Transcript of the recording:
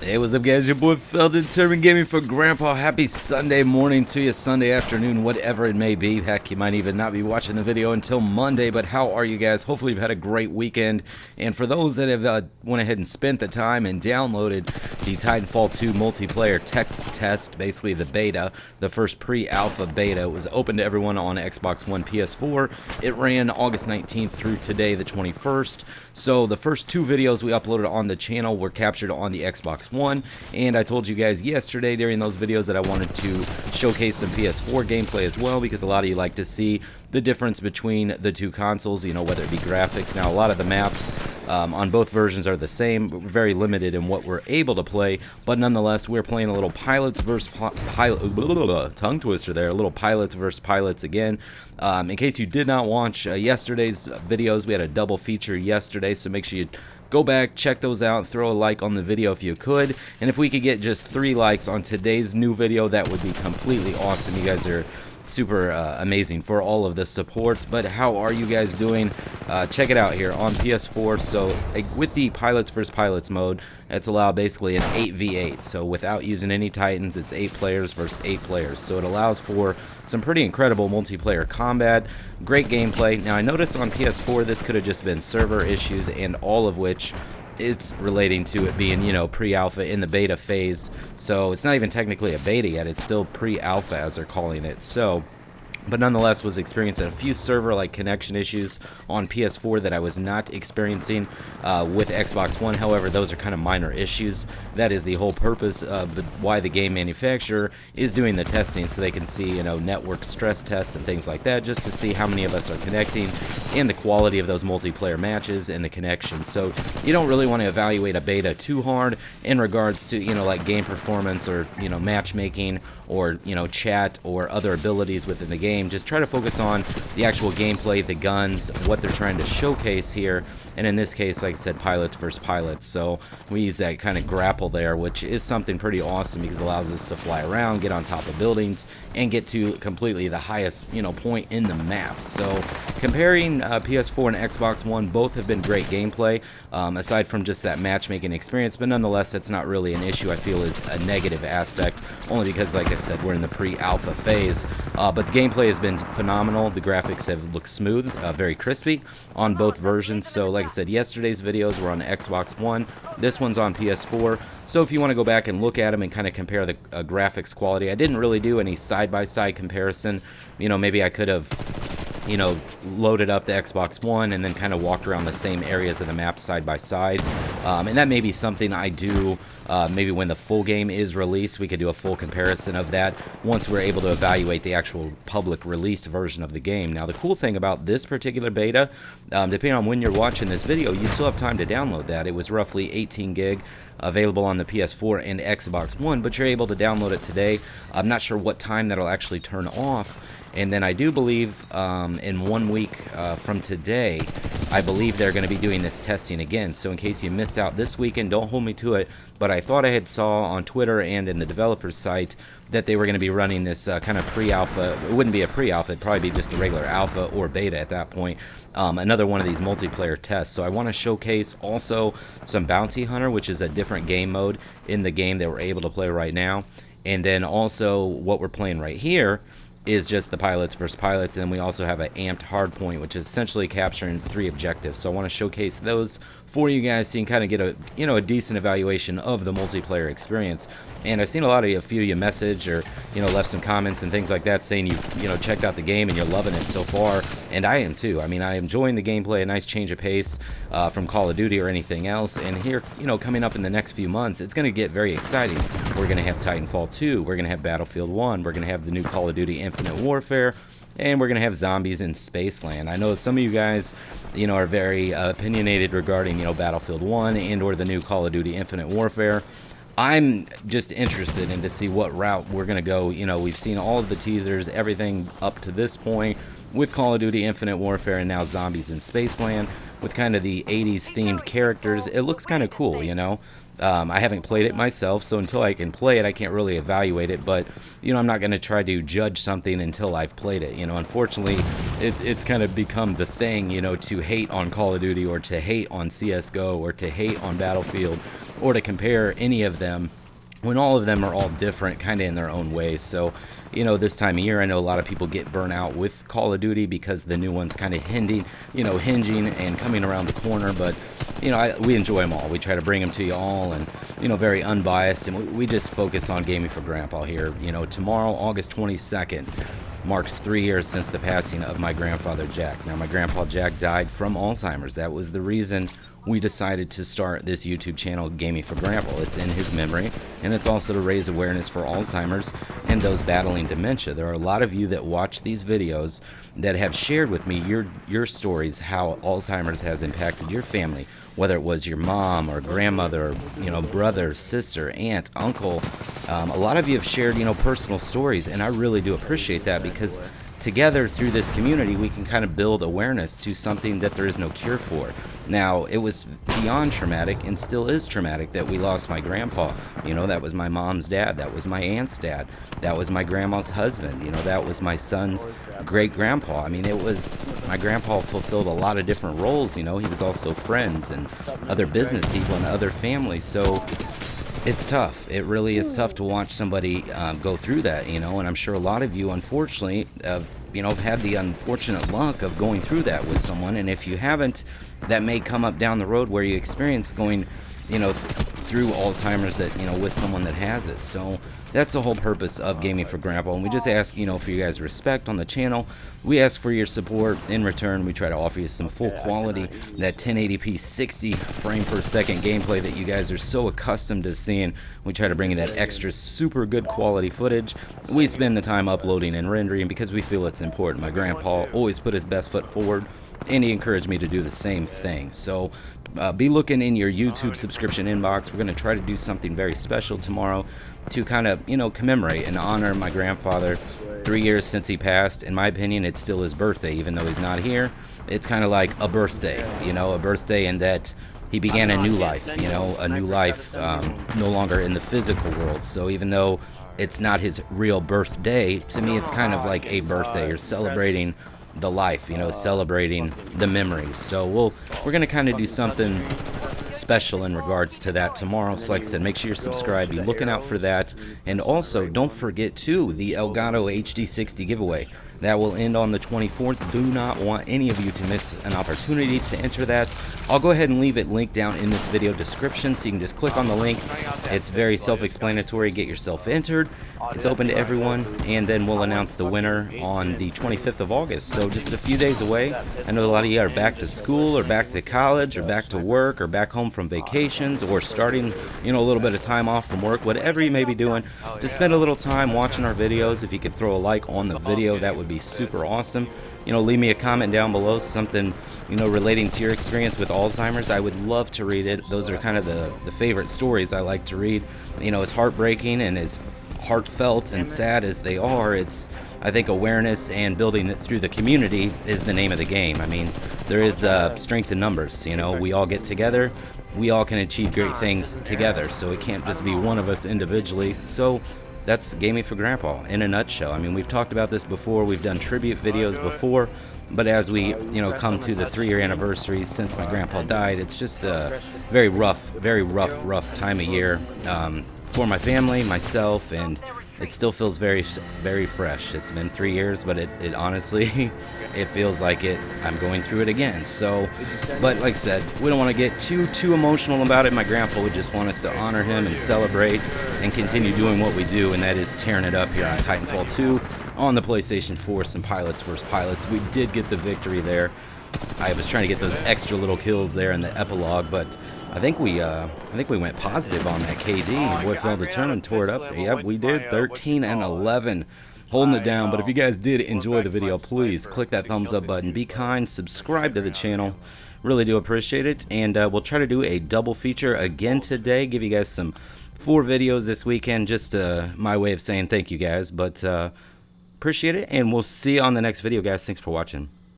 Hey, what's up, guys? Your boy Feldon, Turbine Gaming for Grandpa. Happy Sunday morning to you, Sunday afternoon, whatever it may be. Heck, you might even not be watching the video until Monday, but how are you guys? Hopefully you've had a great weekend. And for those that have went ahead and spent the time and downloaded the Titanfall 2 multiplayer tech test, basically the beta, the first pre-alpha beta, it was open to everyone on Xbox One, PS4. It ran August 19th through today, the 21st. So the first two videos we uploaded on the channel were captured on the Xbox One, and I told you guys yesterday during those videos that I wanted to showcase some PS4 gameplay as well, because a lot of you like to see the difference between the two consoles, you know, whether it be graphics. Now, a lot of the maps on both versions are the same, but we're very limited in what we're able to play, but nonetheless, we're playing a little pilots versus tongue twister there, a little pilots versus pilots again. In case you did not watch yesterday's videos, we had a double feature yesterday, so make sure you go back, check those out, throw a like on the video if you could, and if we could get just 3 likes on today's new video, that would be completely awesome. You guys are super amazing for all of the support. But how are you guys doing? Check it out here on PS4. So with the pilots versus pilots mode, it's allowed basically an 8v8, so without using any Titans, it's 8 players versus 8 players, so it allows for some pretty incredible multiplayer combat, great gameplay. Now I noticed on PS4 this could have just been server issues, and all of which it's relating to it being, you know, pre-alpha in the beta phase, so it's not even technically a beta yet, it's still pre-alpha as they're calling it. So but nonetheless was experiencing a few server-like connection issues on PS4 that I was not experiencing with Xbox One. However, those are kind of minor issues. That is the whole purpose of why the game manufacturer is doing the testing, so they can see, you know, network stress tests and things like that, just to see how many of us are connecting and the quality of those multiplayer matches and the connection. So you don't really want to evaluate a beta too hard in regards to, you know, like game performance or, you know, matchmaking or, you know, chat or other abilities within the game. Just try to focus on the actual gameplay, the guns, what they're trying to showcase here, and in this case, like I said, pilots versus pilots. So we use that kind of grapple there, which is something pretty awesome because it allows us to fly around, get on top of buildings, and get to completely the highest, you know, point in the map. So comparing PS4 and Xbox One, both have been great gameplay, aside from just that matchmaking experience, but nonetheless, that's not really an issue I feel is a negative aspect, only because, like I said, we're in the pre-alpha phase. But the gameplay has been phenomenal. The graphics have looked smooth, very crispy on both versions. So like I said, yesterday's videos were on Xbox One. This one's on PS4. So if you want to go back and look at them and kind of compare the graphics quality, I didn't really do any side-by-side comparison. You know, maybe I could have, you know, loaded up the Xbox One and then kind of walked around the same areas of the map side by side. And that may be something I do maybe when the full game is released. We could do a full comparison of that once we're able to evaluate the actual public released version of the game. Now, the cool thing about this particular beta, depending on when you're watching this video, you still have time to download that. It was roughly 18 gig. Available on the PS4 and Xbox One, but you're able to download it today. I'm not sure what time that'll actually turn off. And then I do believe in 1 week from today, I believe they're going to be doing this testing again. So in case you missed out this weekend, don't hold me to it, but I thought I had saw on Twitter and in the developer's site that they were going to be running this kind of pre-alpha. It wouldn't be a pre-alpha, it'd probably be just a regular alpha or beta at that point. Another one of these multiplayer tests. So I want to showcase also some Bounty Hunter, which is a different game mode in the game that we're able to play right now. And then also what we're playing right here is just the pilots versus pilots, and then we also have an amped hardpoint, which is essentially capturing 3 objectives. So I want to showcase those for you guys so you can kind of get a, you know, a decent evaluation of the multiplayer experience. And I've seen a lot of you, a few of you message or, you know, left some comments and things like that saying you've, you know, checked out the game and you're loving it so far, and I am too. I mean, I'm enjoying the gameplay, a nice change of pace from Call of Duty or anything else. And here, you know, coming up in the next few months, it's going to get very exciting. We're going to have Titanfall 2, we're going to have Battlefield 1, we're going to have the new Call of Duty Infinite Warfare, and we're going to have zombies in Spaceland. I know that some of you guys, you know, are very opinionated regarding, you know, Battlefield 1 and or the new Call of Duty Infinite Warfare. I'm just interested in to see what route we're going to go. You know, we've seen all of the teasers, everything up to this point with Call of Duty Infinite Warfare and now Zombies in Spaceland with kind of the 80s themed characters. It looks kind of cool, you know. I haven't played it myself, so until I can play it, I can't really evaluate it. But, you know, I'm not going to try to judge something until I've played it. You know, unfortunately, it's kind of become the thing, you know, to hate on Call of Duty or to hate on CSGO or to hate on Battlefield or to compare any of them when all of them are all different kind of in their own ways. So, you know, this time of year, I know a lot of people get burnt out with Call of Duty because the new one's kind of hinging and coming around the corner. But, you know, we enjoy them all. We try to bring them to you all, and, you know, very unbiased. And we just focus on gaming for Grandpa here. You know, tomorrow, August 22nd, marks 3 years since the passing of my grandfather, Jack. Now, my grandpa, Jack, died from Alzheimer's. That was the reason we decided to start this YouTube channel, Gaming for Grandpa. It's in his memory, and it's also to raise awareness for Alzheimer's and those battling dementia. There are a lot of you that watch these videos that have shared with me your stories, how Alzheimer's has impacted your family, whether it was your mom or grandmother, or, you know, brother, sister, aunt, uncle. A lot of you have shared, you know, personal stories, and I really do appreciate that, because together through this community we can kind of build awareness to something that there is no cure for. Now, it was beyond traumatic and still is traumatic that we lost my grandpa. You know, that was my mom's dad, that was my aunt's dad, that was my grandma's husband, you know, that was my son's great grandpa. I mean, it was, my grandpa fulfilled a lot of different roles. You know, he was also friends and other business people and other families. So it's tough. It really is tough to watch somebody go through that, you know, and I'm sure a lot of you, unfortunately, you know, have had the unfortunate luck of going through that with someone. And if you haven't, that may come up down the road where you experience going, you know, through Alzheimer's, that, you know, with someone that has it. So that's the whole purpose of Gaming for Grandpa, and we just ask, you know, for you guys' respect on the channel. We ask for your support. In return, we try to offer you some full quality, that 1080p 60 frame per second gameplay that you guys are so accustomed to seeing. We try to bring you that extra super good quality footage. We spend the time uploading and rendering because we feel it's important. My grandpa always put his best foot forward, and he encouraged me to do the same thing. So be looking in your YouTube subscription inbox. We're going to try to do something very special tomorrow to kind of, you know, commemorate and honor my grandfather. 3 years since he passed. In my opinion, it's still his birthday, even though he's not here. It's kind of like a birthday, you know, a birthday in that he began a new life, you know, a new life, no longer in the physical world. So even though it's not his real birthday, to me it's kind of like a birthday. You're celebrating the life, you know, celebrating the memories. So we're going to kind of do something special in regards to that tomorrow. So like I said, make sure you're subscribed, be looking out for that. And also don't forget too, the ELGATO HD60 giveaway that will end on the 24th. Do not want any of you to miss an opportunity to enter that. I'll go ahead and leave it linked down in this video description, so you can just click on the link. It's very self-explanatory. Get yourself entered. It's open to everyone, and then we'll announce the winner on the 25th of August. So just a few days away. I know a lot of you are back to school or back to college or back to work or back home from vacations or starting, you know, a little bit of time off from work. Whatever you may be doing, just spend a little time watching our videos. If you could throw a like on the video, that would be super awesome. You know, leave me a comment down below, something, you know, relating to your experience with Alzheimer's. I would love to read it. Those are kind of the favorite stories I like to read. You know, as heartbreaking and as heartfelt and sad as they are, it's, I think, awareness and building it through the community is the name of the game. I mean, there is strength in numbers. You know, we all get together, we all can achieve great things together, so it can't just be one of us individually. So that's Gaming for Grandpa in a nutshell. I mean, we've talked about this before, we've done tribute videos before, but as we, you know, come to the 3-year anniversary since my grandpa died, it's just a very rough time of year for my family, myself, and it still feels very fresh. It's been 3 years, but it honestly, it feels like I'm going through it again. So, but like I said, we don't want to get too emotional about it. My grandpa would just want us to honor him and celebrate and continue doing what we do, and that is tearing it up here on Titanfall 2 on the PlayStation 4, some pilots versus pilots. We did get the victory there. I was trying to get those extra little kills there in the epilogue, but I think we went positive on that KD. Boy, fell determined, tore it up. Yep, we did. 13 and 11, holding it down. But if you guys did enjoy the video, please click that thumbs up button. Be kind, subscribe to the channel. Really do appreciate it. And we'll try to do a double feature again today. Give you guys some 4 videos this weekend. Just my way of saying thank you guys. But appreciate it, and we'll see you on the next video, guys. Thanks for watching.